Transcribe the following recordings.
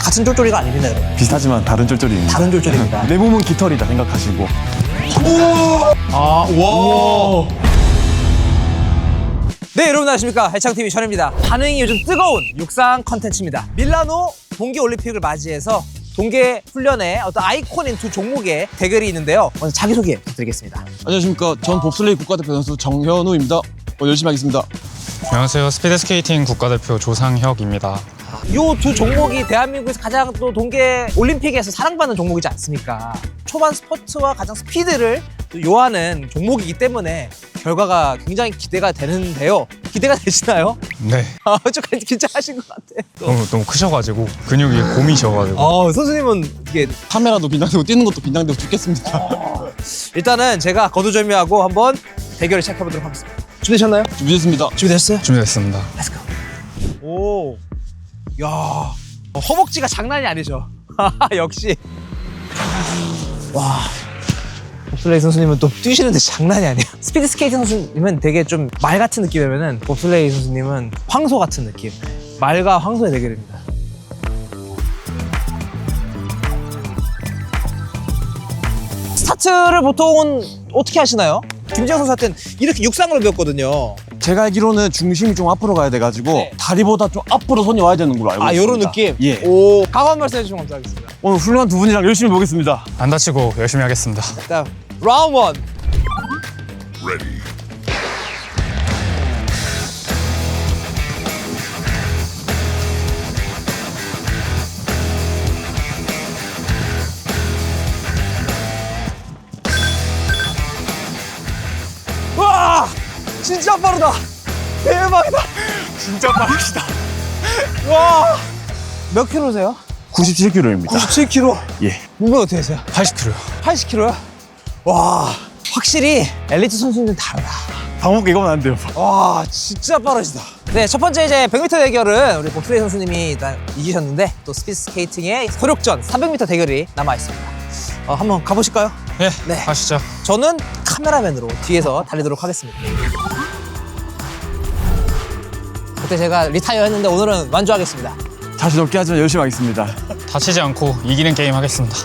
같은 쫄쫄이가 아닙니다, 여러분. 비슷하지만 다른 쫄쫄이입니다. 다른 쫄쫄이입니다. 내 몸은 깃털이다 생각하시고. 네, 여러분 안녕하십니까. 해창TV 전입니다. 반응이 요즘 뜨거운 육상 컨텐츠입니다. 밀라노 동계올림픽을 맞이해서 동계 훈련의 어떤 아이콘인 두 종목의 대결이 있는데요. 먼저 자기소개 부탁드리겠습니다. 안녕하십니까. 전 봅슬레이 국가대표 선수 정현우입니다. 열심히 하겠습니다. 안녕하세요. 스피드스케이팅 국가대표 조상혁입니다. 이 두 종목이 대한민국에서 가장 또 동계 올림픽에서 사랑받는 종목이지 않습니까? 초반 스포츠와 가장 스피드를 또 요하는 종목이기 때문에 결과가 굉장히 기대가 되는데요. 기대가 되시나요? 네. 좀 긴장하신 것 같아. 너무 크셔가지고 근육이 곰이셔가지고. 선수님은 이게 카메라도 긴장되고 뛰는 것도 긴장되고 죽겠습니다. 일단은 제가 거두절미하고 한번 대결을 시작해보도록 하겠습니다. 준비되셨나요? 준비됐습니다. 준비됐어요? 준비됐습니다. 렛츠고. 오, 야, 허벅지가 장난이 아니죠. 역시. 와, 봅슬레이 선수님은 또 뛰시는데 장난이 아니에요. 스피드 스케이팅 선수님은 되게 좀 말 같은 느낌이면은 봅슬레이 선수님은 황소 같은 느낌. 말과 황소의 대결입니다. 스타트를 보통은 어떻게 하시나요? 김지영 선수한테는 이렇게 육상으로 배웠거든요. 제가 알기로는 중심이 좀 앞으로 가야 돼가지고 네. 다리보다 좀 앞으로 손이 와야 되는 걸로 알고 있습니다. 요런 느낌? 예. 오, 각오 한 말씀 해주시면 감사하겠습니다. 오늘 훌륭한 두 분이랑 열심히 보겠습니다. 안 다치고 열심히 하겠습니다. 일단 라운드 원. 와, 진짜 빠르다. 대박이다. 진짜 빠르시다. 와, 몇 킬로세요? 97kg입니다. 97kg. 예. 몸은 어떻게 되세요? 80kg요. 80kg요? 와, 확실히 엘리트 선수들은 다르다. 방목 이거면 안 돼요. 와, 진짜 빠르시다. 네, 첫 번째 이제 100m 대결은 우리 봅슬레이 선수님이 일단 이기셨는데 또 스피드 스케이팅의 소력전 300m 대결이 남아 있습니다. 한번 가보실까요? 네, 네. 가시죠. 저는 카메라맨으로 뒤에서 달리도록 하겠습니다. 그때 제가 리타이어 했는데 오늘은 완주하겠습니다. 자신 없게 하지만 열심히 하겠습니다. 다치지 않고 이기는 게임 하겠습니다.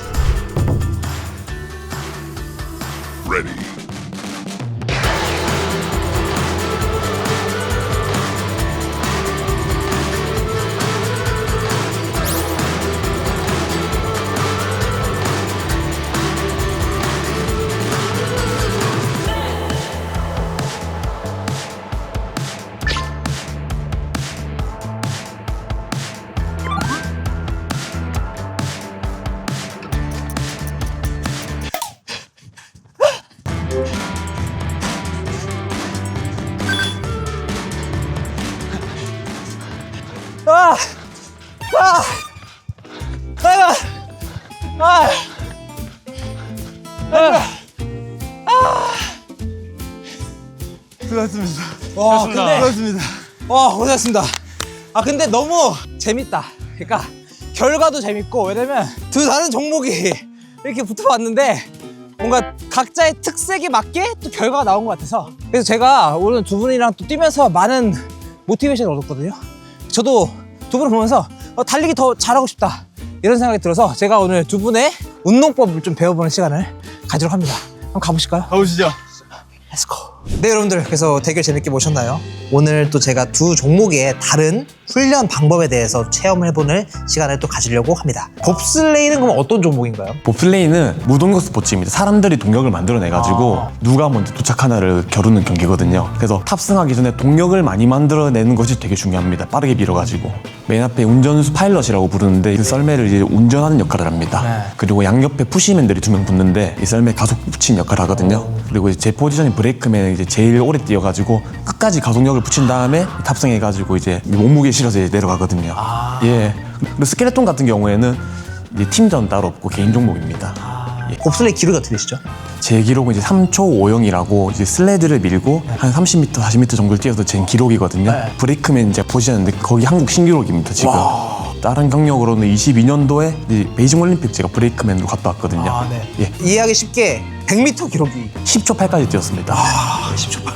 아! 아! 아! 아! 수고하셨습니다. 와, 근데 수고하셨습니다. 고생했습니다. 근데 너무 재밌다. 그러니까 결과도 재밌고, 왜냐면 두 다른 종목이 이렇게 붙어봤는데 뭔가 각자의 특색에 맞게 또 결과가 나온 것 같아서, 그래서 제가 오늘 두 분이랑 또 뛰면서 많은 모티베이션을 얻었거든요. 저도 두 분을 보면서 달리기 더 잘하고 싶다 이런 생각이 들어서 제가 오늘 두 분의 운동법을 좀 배워보는 시간을 가지도록 합니다. 한번 가보실까요? 가보시죠. 렛츠고. 네, 여러분들, 그래서 대결 재밌게 보셨나요? 오늘 또 제가 두 종목의 다른 훈련 방법에 대해서 체험을 해보는 시간을 또 가지려고 합니다. 봅슬레이는 그럼 어떤 종목인가요? 봅슬레이는 무동력 스포츠입니다. 사람들이 동력을 만들어내가지고 누가 먼저 도착하나를 겨루는 경기거든요. 그래서 탑승하기 전에 동력을 많이 만들어내는 것이 되게 중요합니다. 빠르게 밀어가지고. 맨 앞에 운전수 파일럿이라고 부르는데 그 썰매를 이제 운전하는 역할을 합니다. 네. 그리고 양옆에 푸시맨들이 2명 붙는데 이 썰매 가속 붙이는 역할을 하거든요. 그리고 이제 제 포지션이 브레이크맨 이제 제일 오래 뛰어가지고 끝까지 가속력을 붙인 다음에 탑승해가지고 이제 몸무게 실어서 이제 내려가거든요. 예. 그리고 스켈레톤 같은 경우에는 이제 팀전 따로 없고 개인 종목입니다. 봅슬레이 기록이 어떻게 되시죠? 제 기록은 이제 3초 50이라고 이제 슬레드를 밀고 한 30m, 40m 정도를 뛰어서 제 기록이거든요. 브레이크맨 제가 보시는데 거기 한국 신기록입니다, 지금. 다른 경력으로는 22년도에 베이징 올림픽 제가 브레이크맨으로 갔다 왔거든요. 네. 예. 이해하기 쉽게 100m 기록이 10초 8까지 뛰었습니다. 10초 8.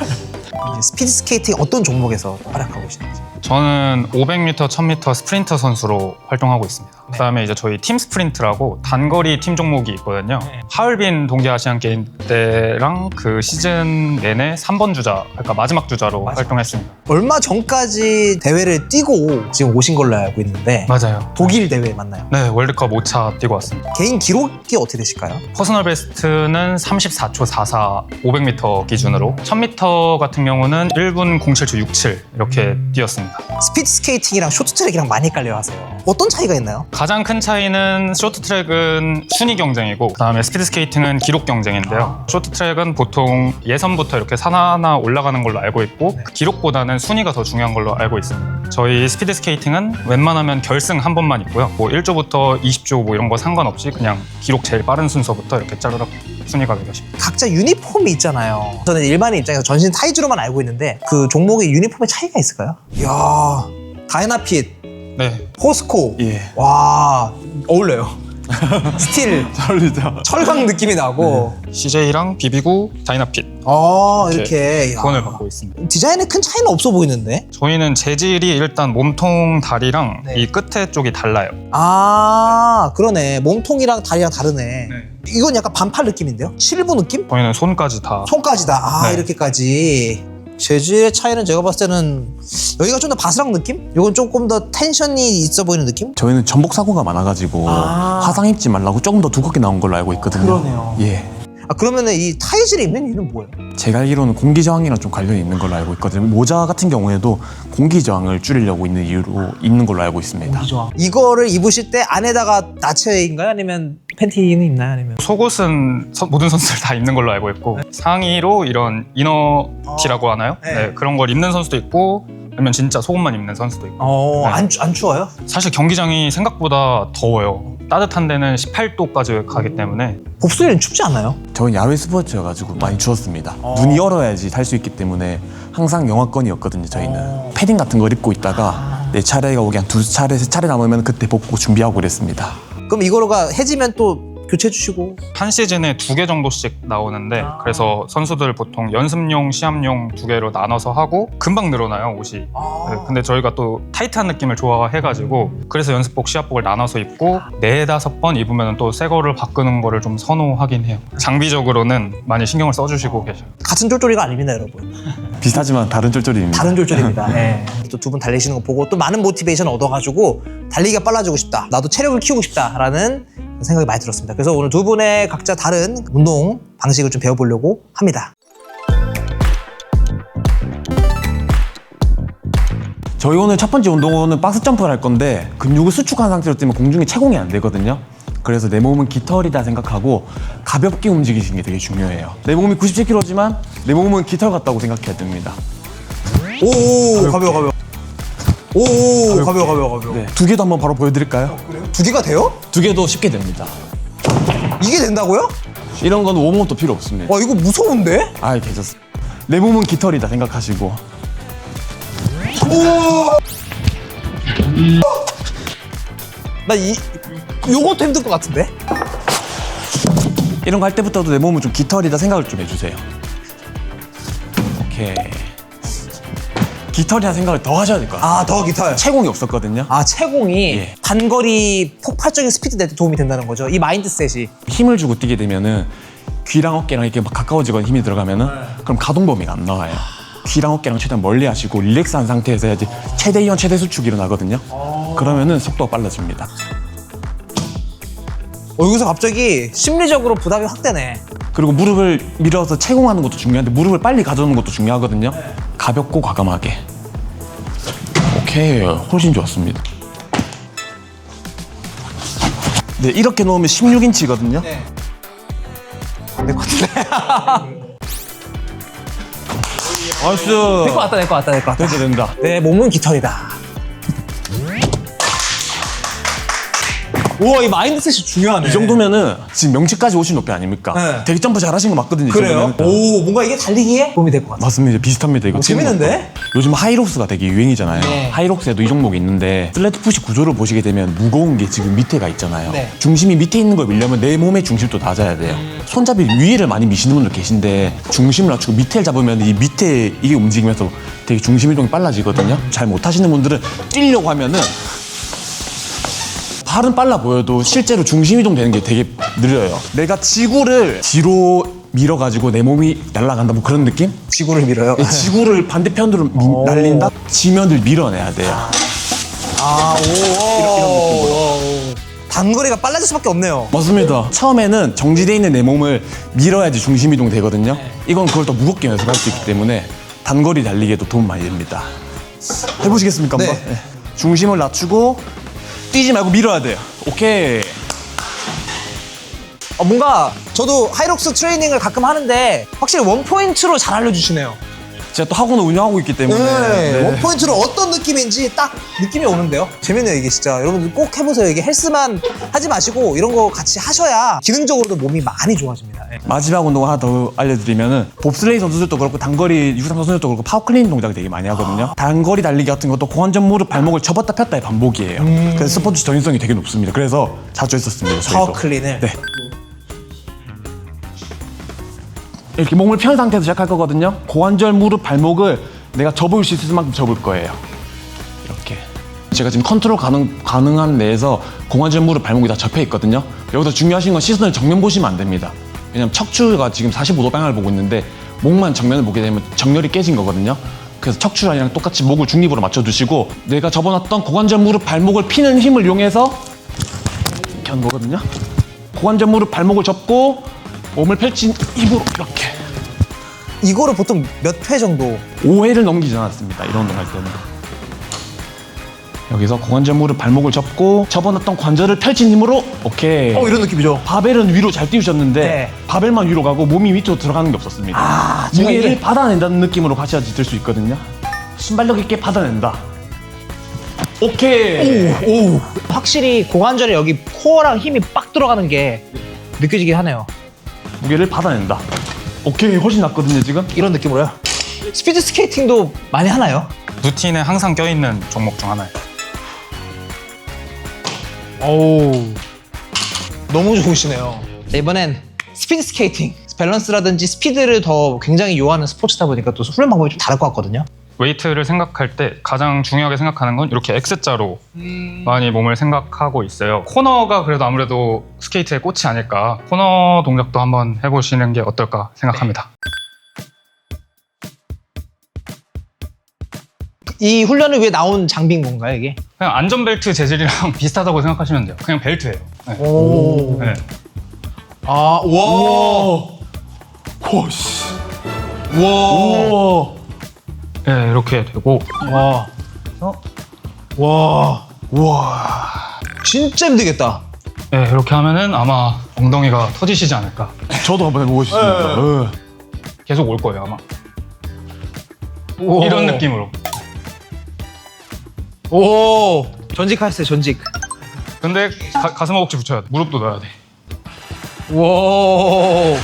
스피드 스케이팅 어떤 종목에서 활약하고 계시는지. 저는 500m, 1000m 스프린터 선수로 활동하고 있습니다. 그다음에 이제 저희 팀 스프린트라고 단거리 팀 종목이 있거든요. 하얼빈 동계 아시안 게임 때랑 그 시즌 내내 3번 주자, 그러니까 마지막 주자로 활동했습니다. 얼마 전까지 대회를 뛰고 지금 오신 걸로 알고 있는데 맞아요. 독일 대회 맞나요? 네, 월드컵 5차 뛰고 왔습니다. 개인 기록이 어떻게 되실까요? 퍼스널 베스트는 34초 44, 500m 기준으로 1000m 같은 경우는 1분 07초 67 이렇게 뛰었습니다. 스피드 스케이팅이랑 쇼트트랙이랑 많이 헷갈려 하세요. 어떤 차이가 있나요? 가장 큰 차이는 쇼트트랙은 순위 경쟁이고 그다음에 스피드 스케이팅은 기록 경쟁인데요. 쇼트트랙은 보통 예선부터 이렇게 산 하나 올라가는 걸로 알고 있고 그 기록보다는 순위가 더 중요한 걸로 알고 있습니다. 저희 스피드 스케이팅은 웬만하면 결승 한 번만 있고요. 뭐 1조부터 20조 뭐 이런 거 상관없이 그냥 기록 제일 빠른 순서부터 이렇게 짜르륵 순위가 매겨집니다. 각자 유니폼이 있잖아요. 저는 일반인 입장에서 전신 타이즈로만 알고 있는데 그 종목의 유니폼의 차이가 있을까요? 이야, 다이나핏, 네, 포스코. 예. 와, 어울려요. 스틸, 잘리죠. 철강 느낌이 나고. CJ랑 비비고 다이나핏 이렇게. 야. 후원을 받고 있습니다. 디자인에 큰 차이는 없어 보이는데? 저희는 재질이 일단 몸통 다리랑 네. 이 끝에 쪽이 달라요. 그러네. 몸통이랑 다리랑 다르네. 네. 이건 약간 반팔 느낌인데요? 실부 느낌? 저희는 손까지 다 손까지 다. 네. 이렇게까지. 재질의 차이는 제가 봤을 때는 여기가 좀 더 바스락 느낌? 이건 조금 더 텐션이 있어 보이는 느낌? 저희는 전복 사고가 많아가지고 화상 입지 말라고 조금 더 두껍게 나온 걸로 알고 있거든요. 그러네요. 예. 그러면은 이 타이즈를 입는 이유는 뭐예요? 제가 알기로는 공기 저항이랑 좀 관련이 있는 걸로 알고 있거든요. 모자 같은 경우에도 공기 저항을 줄이려고 있는 이유로 있는 걸로 알고 있습니다. 이거를 입으실 때 안에다가 나체인가요? 아니면 팬티는 입나요? 아니면 속옷은 모든 선수들 다 입는 걸로 알고 있고 상의로 이런 이너티라고 하나요? 네. 네, 그런 걸 입는 선수도 있고 아니면 진짜 속옷만 입는 선수도 있고 네. 안 추워요? 사실 경기장이 생각보다 더워요. 따뜻한 데는 18도까지 가기 때문에 봅슬은 춥지 않나요? 저는 야외 스포츠여가지고 많이 추웠습니다. 눈이 얼어야지 탈 수 있기 때문에 항상 영하권이었거든요. 저희는 패딩 같은 걸 입고 있다가 내 차례가 오기 한 2차례, 3차례 남으면 그때 벗고 준비하고 그랬습니다. 그럼 이거가 해지면 또 교체해 주시고. 한 시즌에 2개 정도씩 나오는데 그래서 선수들 보통 연습용, 시합용 2개로 나눠서 하고 금방 늘어나요, 옷이. 네, 근데 저희가 또 타이트한 느낌을 좋아해가지고 그래서 연습복, 시합복을 나눠서 입고 4-5번 입으면 또 새 거를 바꾸는 거를 좀 선호하긴 해요. 장비적으로는 많이 신경을 써주시고 계셔요. 같은 쫄쫄이가 아닙니다, 여러분. 비슷하지만 다른 쫄쫄이입니다. 다른 쫄쫄입니다. 네. 또 두 분 달리시는 거 보고 또 많은 모티베이션 얻어가지고 달리기가 빨라지고 싶다. 나도 체력을 키우고 싶다라는 생각이 많이 들었습니다. 그래서 오늘 두 분의 각자 다른 운동 방식을 좀 배워보려고 합니다. 저희 오늘 첫 번째 운동은 박스 점프를 할 건데 근육을 수축한 상태로 뛰면 공중에 채공이 안 되거든요. 그래서 내 몸은 깃털이다 생각하고 가볍게 움직이시는 게 되게 중요해요. 내 몸이 90kg지만 내 몸은 깃털 같다고 생각해야 됩니다. 오, 가벼워. 오, 가벼워. 네. 2개도 한번 바로 보여드릴까요? 두 개가 돼요? 2개도 쉽게 됩니다. 이게 된다고요? 이런 건 웜업도 필요 없습니다. 와, 이거 무서운데? 괜찮습니다. 내 몸은 깃털이다 생각하시고 나 요것도 힘들 것 같은데? 이런 거 할 때부터도 내 몸은 좀 깃털이다 생각을 좀 해주세요. 오케이. 깃털이라 생각을 더 하셔야 될 것 같아요. 더 깃털. 채공이 없었거든요. 채공이 예. 단거리 폭발적인 스피드 낼 때 도움이 된다는 거죠. 이 마인드셋이. 힘을 주고 뛰게 되면은 귀랑 어깨랑 이렇게 막 가까워지거나 힘이 들어가면은 그럼 가동 범위가 안 나와요. 귀랑 어깨랑 최대한 멀리 하시고 릴렉스한 상태에서 해야지 최대 이완 최대 수축이 일어나거든요. 그러면은 속도가 빨라집니다. 여기서 갑자기 심리적으로 부담이 확 되네. 그리고 무릎을 밀어서 채공하는 것도 중요한데 무릎을 빨리 가져오는 것도 중요하거든요. 가볍고 과감하게. 오케이, 훨씬 좋았습니다. 네, 이렇게 놓으면 16인치거든요. 네. 될 것 같은데. 나이스. 될 것 같다. 된다. 내 몸은 깃털이다. 우와, 이 마인드셋이 중요하네. 이 정도면은 지금 명치까지 오신 높이 아닙니까? 네. 되게 점프 잘하신 거 맞거든요. 이 그래요? 정도면은. 오, 뭔가 이게 달리기에 도움이 될 것 같아. 맞습니다. 비슷합니다. 이거 재밌는데? 요즘 하이록스가 되게 유행이잖아요. 네. 하이록스에도 이 종목이 있는데 슬래트 푸시 구조를 보시게 되면 무거운 게 지금 밑에가 있잖아요. 네. 중심이 밑에 있는 걸 밀려면 내 몸의 중심도 낮아야 돼요. 손잡이 위에를 많이 미시는 분들 계신데 중심을 낮추고 밑에를 잡으면 이 밑에 이게 움직이면서 되게 중심 이동이 빨라지거든요. 잘 못하시는 분들은 뛰려고 하면은 발은 빨라 보여도 실제로 중심 이동 되는 게 되게 느려요. 내가 지구를 뒤로 밀어가지고 내 몸이 날아간다 뭐 그런 느낌? 지구를 밀어요. 지구를 반대편으로 날린다? 지면을 밀어내야 돼요. 오. 단거리가 빨라질 수밖에 없네요. 맞습니다. 처음에는 정지돼 있는 내 몸을 밀어야지 중심 이동 되거든요. 이건 그걸 더 무겁게 연습할 수 있기 때문에 단거리 달리기에도 도움 많이 됩니다. 해보시겠습니까? 한번? 네. 네. 중심을 낮추고 뛰지 말고 밀어야 돼요. 오케이. 뭔가 저도 하이록스 트레이닝을 가끔 하는데 확실히 원포인트로 잘 알려주시네요. 제가 또 학원을 운영하고 있기 때문에 네. 원포인트로 어떤 느낌인지 딱 느낌이 오는데요. 재밌네요, 이게 진짜. 여러분들 꼭 해보세요. 이게 헬스만 하지 마시고 이런 거 같이 하셔야 기능적으로도 몸이 많이 좋아집니다. 예. 마지막 운동 하나 더 알려드리면은 봅슬레이 선수들도 그렇고 단거리 유상 선수들도 그렇고 파워클린 동작을 되게 많이 하거든요. 단거리 달리기 같은 것도 고관절 무릎 발목을 접었다 폈다의 반복이에요. 그래서 스포츠 전인성이 되게 높습니다. 그래서 자주 했었습니다. 저희도. 파워클린을. 네. 이렇게 몸을 편 상태에서 시작할 거거든요. 고관절 무릎 발목을 내가 접을 수 있을 만큼 접을 거예요. 이렇게. 제가 지금 컨트롤 가능한 내에서 고관절 무릎 발목이 다 접혀 있거든요. 여기서 중요하신 건 시선을 정면 보시면 안 됩니다. 왜냐면 척추가 지금 45도 방향을 보고 있는데 목만 정면을 보게 되면 정렬이 깨진 거거든요. 그래서 척추라인이랑 똑같이 목을 중립으로 맞춰주시고 내가 접어놨던 고관절 무릎 발목을 피는 힘을 이용해서 이렇게 하는 거거든요. 고관절 무릎 발목을 접고 몸을 펼친 입으로 이렇게 이거를 보통 몇 회 정도? 5회를 넘기지 않았습니다. 이런 운동 할 때는. 여기서 고관절 무릎 발목을 접고 접어놨던 관절을 펼친 힘으로 오케이. 이런 느낌이죠. 바벨은 위로 잘 띄우셨는데 네. 바벨만 위로 가고 몸이 밑으로 들어가는 게 없었습니다. 제가 무게를 이게- 받아낸다는 느낌으로 가셔야지 들 수 있거든요. 순발력 있게 받아낸다. 오케이. 오. 확실히 고관절에 여기 코어랑 힘이 빡 들어가는 게 느껴지긴 하네요. 무게를 받아낸다. 오케이. 훨씬 낫거든요 지금. 이런 느낌으로요. 스피드 스케이팅도 많이 하나요? 루틴에 항상 껴있는 종목 중 하나예요. 오. 너무 좋으시네요. 네, 이번엔 스피드 스케이팅. 밸런스라든지 스피드를 더 굉장히 요하는 스포츠다 보니까 또 훈련 방법이 좀 다를 것 같거든요. 웨이트를 생각할 때 가장 중요하게 생각하는 건 이렇게 X자로 많이 몸을 생각하고 있어요. 코너가 그래도 아무래도 스케이트의 꽃이 아닐까. 코너 동작도 한번 해보시는 게 어떨까 생각합니다. 이 훈련을 위해 나온 장비인 건가요, 이게? 그냥 안전벨트 재질이랑 비슷하다고 생각하시면 돼요. 그냥 벨트예요. 네. 오. 네. 아, 와. 오씨. 와. 오. 네, 이렇게 되고 와. 와. 우와. 진짜 힘들겠다. 네, 이렇게 하면은 아마 엉덩이가 터지시지 않을까. 저도 한번 해보고 싶습니다. 계속 올 거예요, 아마. 오. 이런 느낌으로. 오. 전직하셨어요, 전직. 근데 가슴 허벅지 붙여야 돼. 무릎도 넣어야 돼. 와.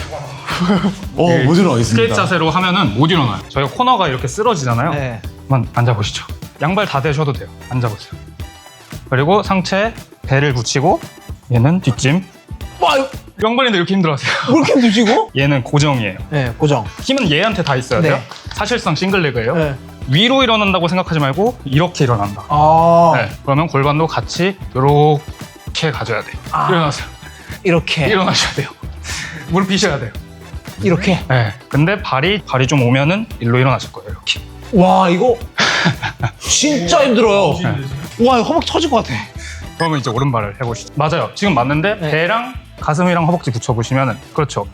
못 스케이트 일어나겠습니다. 자세로 하면은 못 일어나요. 저희가 코너가 이렇게 쓰러지잖아요. 네. 한번 앉아보시죠. 양발 다 대셔도 돼요. 앉아보세요. 그리고 상체에 배를 붙이고 얘는 뒷짐. 와, 이거 양발인데 이렇게 힘들어하세요. 왜 이렇게 힘드시고? 얘는 고정이에요. 네, 고정. 힘은 얘한테 다 있어야 네. 돼요. 사실상 싱글레그예요. 네. 위로 일어난다고 생각하지 말고 이렇게 일어난다. 아. 네. 그러면 골반도 같이 이렇게 가져야 돼요. 아. 일어나세요. 이렇게. 일어나셔야 돼요. 무릎 삐셔야 돼요. 이렇게. 네. 근데 발이 좀 오면은 일로 일어나실 거예요. 이렇게. 와, 이거 진짜 힘들어요. 와, 이거 허벅지 터질 것 같아. 그러면 이제 오른발을 해보시죠. 맞아요. 지금 맞는데 네. 배랑 가슴이랑 허벅지 붙여보시면은 그렇죠.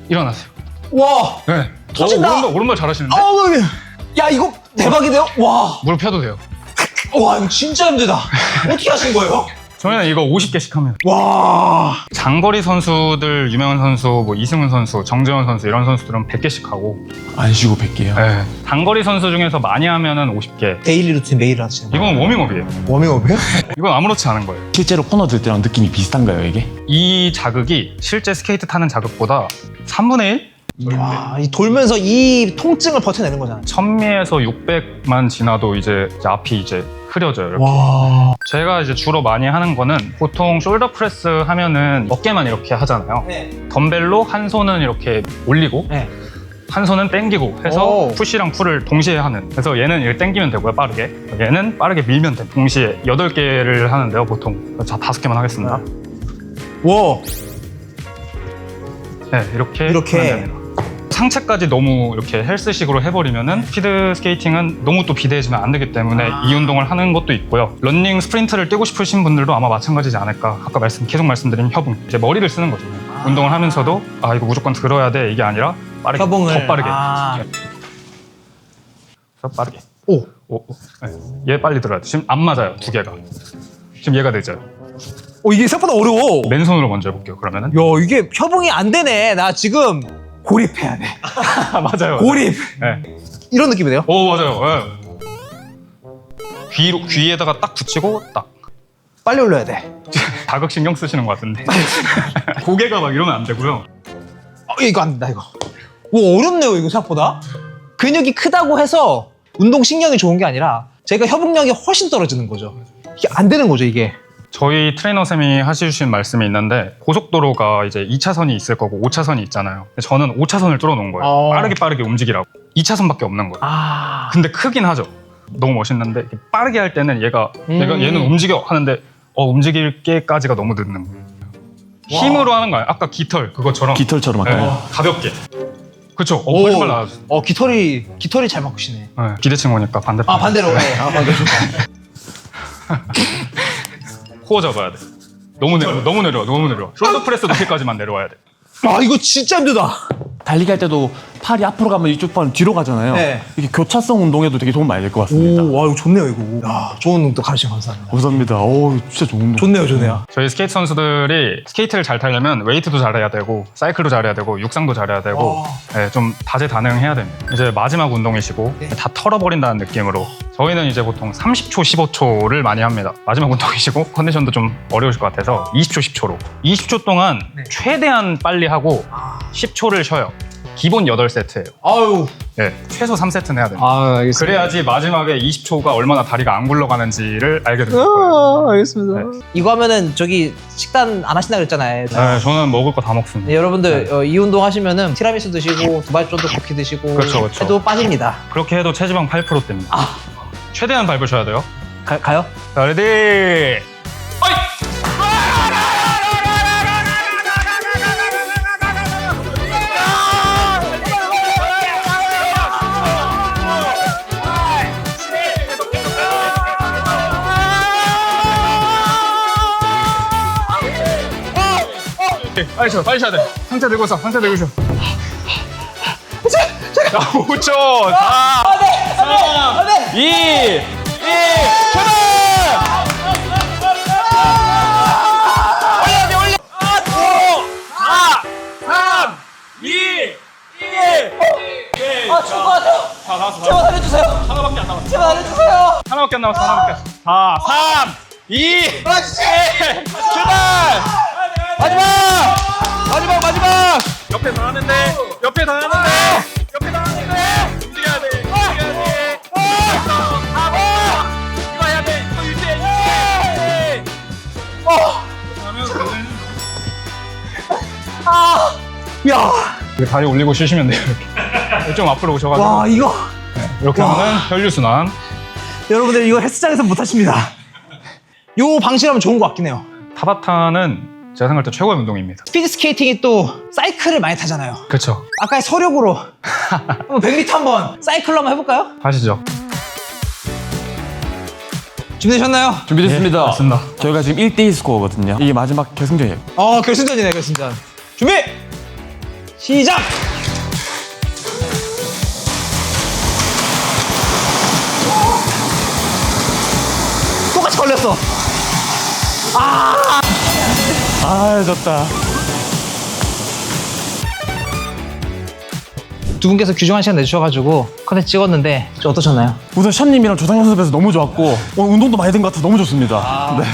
일어나세요. 와. 네. 터진다. 오른발 잘하시는데? 야, 이거 대박이네요. 와. 무릎 펴도 돼요. 와, 이거 진짜 힘들다. 어떻게 하신 거예요? 저희는 이거 50개씩 합니다. 와. 장거리 선수들, 유명한 선수, 뭐 이승훈 선수, 정재원 선수 이런 선수들은 100개씩 하고, 안 쉬고 100개요. 네. 장거리 선수 중에서 많이 하면은 50개. 데일리 루틴 매일 하시는 거. 이건 워밍업이에요. 워밍업이요? 이건 아무렇지 않은 거예요. 실제로 코너 들 때랑 느낌이 비슷한가요, 이게? 이 자극이 실제 스케이트 타는 자극보다 3분의 1? 와, 이 돌면서 이 통증을 버텨내는 거잖아요. 1000미에서 600만 지나도 이제 앞이 이제 흐려져요. 이렇게. 와. 제가 이제 주로 많이 하는 거는 보통 숄더 프레스 하면은 어깨만 이렇게 하잖아요. 네. 덤벨로 한 손은 이렇게 올리고 네. 한 손은 당기고 해서 오. 푸시랑 풀을 동시에 하는. 그래서 얘는 이렇게 당기면 되고요, 빠르게. 얘는 빠르게 밀면 돼. 동시에 8개를 하는데요, 보통. 자, 5개만 하겠습니다. 와. 네, 이렇게 이렇게. 하면 됩니다. 상체까지 너무 이렇게 헬스식으로 해버리면은 스피드 스케이팅은 너무 또 비대해지면 안 되기 때문에 이 운동을 하는 것도 있고요. 런닝 스프린트를 뛰고 싶으신 분들도 아마 마찬가지지 않을까. 아까 계속 말씀드린 협응. 이제 머리를 쓰는 거죠. 운동을 하면서도 아 이거 무조건 들어야 돼 이게 아니라 빠르게 협응을. 더 빠르게. 아. 그래서 빠르게. 오. 네. 얘 빨리 들어야 돼. 지금 안 맞아요, 두 개가. 지금 얘가 늦어요. 이게 생각보다 어려워. 맨손으로 먼저 해볼게요. 그러면은. 야, 이게 협응이 안 되네. 나 지금 고립해야 돼. 맞아요. 고립. 네. 이런 느낌이네요. 오 맞아요. 네. 귀에다가 딱 붙이고 딱. 빨리 올려야 돼. 자극 신경 쓰시는 것 같은데. 고개가 막 이러면 안 되고요. 이거 안 된다, 이거. 오, 어렵네요, 이거 생각보다. 근육이 크다고 해서 운동 신경이 좋은 게 아니라 제가 협응력이 훨씬 떨어지는 거죠. 이게 안 되는 거죠, 이게. 저희 트레이너쌤이 하시신 말씀이 있는데 고속도로가 이제 2차선이 있을 거고 5차선이 있잖아요. 근데 저는 5차선을 뚫어놓은 거예요. 빠르게 움직이라고. 2차선밖에 없는 거예요. 아. 근데 크긴 하죠. 너무 멋있는데 빠르게 할 때는 얘는 움직여 하는데 움직일 게까지가 너무 늦는 거예요. 힘으로 하는 거예요. 아까 깃털 그것처럼. 깃털처럼 네, 아까. 가볍게. 그렇죠. 거짓말 나왔어. 깃털이 잘 바꾸시네. 네, 비대칭 오니까 반대편. 아, 반대로. 네. 아, 반대로. 코어 잡아야 돼. 너무 내려. 숄더 프레스 높이까지만 내려와야 돼. 아, 이거 진짜 힘들다. 달리기 할 때도 팔이 앞으로 가면 이쪽 팔은 뒤로 가잖아요. 네. 이게 교차성 운동에도 되게 도움 많이 될 것 같습니다. 오, 와, 이거 좋네요, 이거. 야, 좋은 운동 가르쳐 감사합니다. 감사합니다. 오, 진짜 좋은 운동. 좋네요. 저희 스케이트 선수들이 스케이트를 잘 타려면 웨이트도 잘해야 되고 사이클도 잘해야 되고 육상도 잘해야 되고 네, 좀 다재다능해야 됩니다. 이제 마지막 운동이시고 네. 다 털어버린다는 느낌으로 저희는 이제 보통 30초, 15초를 많이 합니다. 마지막 운동이시고 컨디션도 좀 어려우실 것 같아서 20초, 10초로 20초 동안 네. 최대한 빨리 하고 10초를 쉬어요. 기본 8세트예요. 아유. 네, 최소 3세트는 해야 됩니다. 아, 알겠습니다. 그래야지 마지막에 20초가 얼마나 다리가 안 굴러가는지를 알게 되는 거예요. 알겠습니다. 네. 이거 하면은 저기 식단 안 하신다 그랬잖아요. 네, 저는 먹을 거 다 먹습니다. 네, 여러분들 이 운동 하시면은 티라미수 드시고 두바이 쫀득 쿠키 드시고 그렇죠. 해도 빠집니다. 그렇게 해도 체지방 8% 됩니다. 최대한 밟으셔야 돼요. 가요? 자, 레디! 빨리 쉬어야 돼. 상체 들고 있어. 상체 들고 있어. 자, 5초, 4, 3, 2, 1, 출발! 올려! 5, 4, 3, 2, 1. 아, 죽을 것 같아요. 다 나왔어. 제발 살려주세요. 하나밖에 안 남았어. 제발 살려주세요. 하나밖에 안 남았어. 4, 3, 2, 1. 출발! 마지막! 옆에 다 하는데! 움직여야 돼! 하고! 이거 해야 돼! 이거 유지해! 야, 이거 다리 올리고 쉬시면 돼요. 이렇게. 좀 앞으로 오셔가지고. 와, 이거 이렇게 하면 혈류순환. 여러분들 이거 헬스장에서 못 하십니다. 요 방식하면 좋은 것 같긴 해요. 타바타는 제가 생각할 때 최고의 운동입니다. 스피드 스케이팅이 또 사이클을 많이 타잖아요. 그렇죠. 아까의 서력으로 한번 100m 한번 사이클로 한번 해볼까요? 하시죠. 준비되셨나요? 준비됐습니다. 맞습니다. 저희가 지금 1대2 스코어거든요. 이게 마지막 결승전이에요. 결승전이네, 결승전. 준비! 시작! 똑같이 걸렸어. 아, 졌다. 두 분께서 귀중한 시간 내주셔가지고 컨텐츠 찍었는데 좀 어떠셨나요? 우선 샵님이랑 조상 연습해서 너무 좋았고 오늘 운동도 많이 된 것 같아서 너무 좋습니다. 네.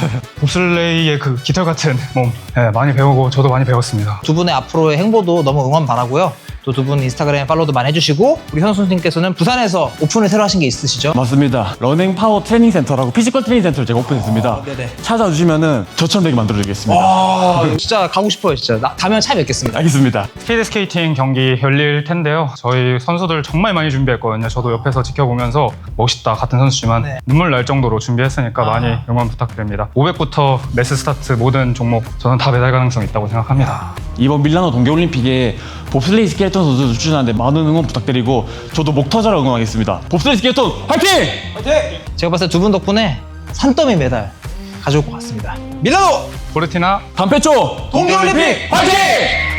봅슬레이의 그 깃털 같은 몸 많이 배우고 저도 많이 배웠습니다. 두 분의 앞으로의 행보도 너무 응원 바라고요. 또 두 분 인스타그램 팔로우도 많이 해주시고 우리 현수님께서는 부산에서 오픈을 새로 하신 게 있으시죠? 맞습니다. 러닝 파워 트레이닝 센터라고 피지컬 트레이닝 센터를 제가 오픈했습니다. 네네. 찾아주시면은 저처럼 되게 만들어드리겠습니다. 진짜 가고 싶어요 진짜. 가면 차 뵙겠습니다. 알겠습니다. 스피드 스케이팅 경기 열릴 텐데요. 저희 선수들 정말 많이 준비했거든요. 저도 옆에서 지켜보면서 멋있다 같은 선수지만 네. 눈물 날 정도로 준비했으니까 많이 응원 부탁드립니다. 500부터 매스 스타트 모든 종목 저는 다 메달 가능성 있다고 생각합니다. 이번 밀라노 동계올림픽에 봅슬레이 스켈레톤 선수들 출전하는데 많은 응원 부탁드리고 저도 목 터져라 응원하겠습니다. 봅슬레이 스켈레톤 화이팅! 제가 봤을 때 두 분 덕분에 산더미 메달 가져올 것 같습니다. 밀라노! 포르티나 담배쪽 동계올림픽 화이팅!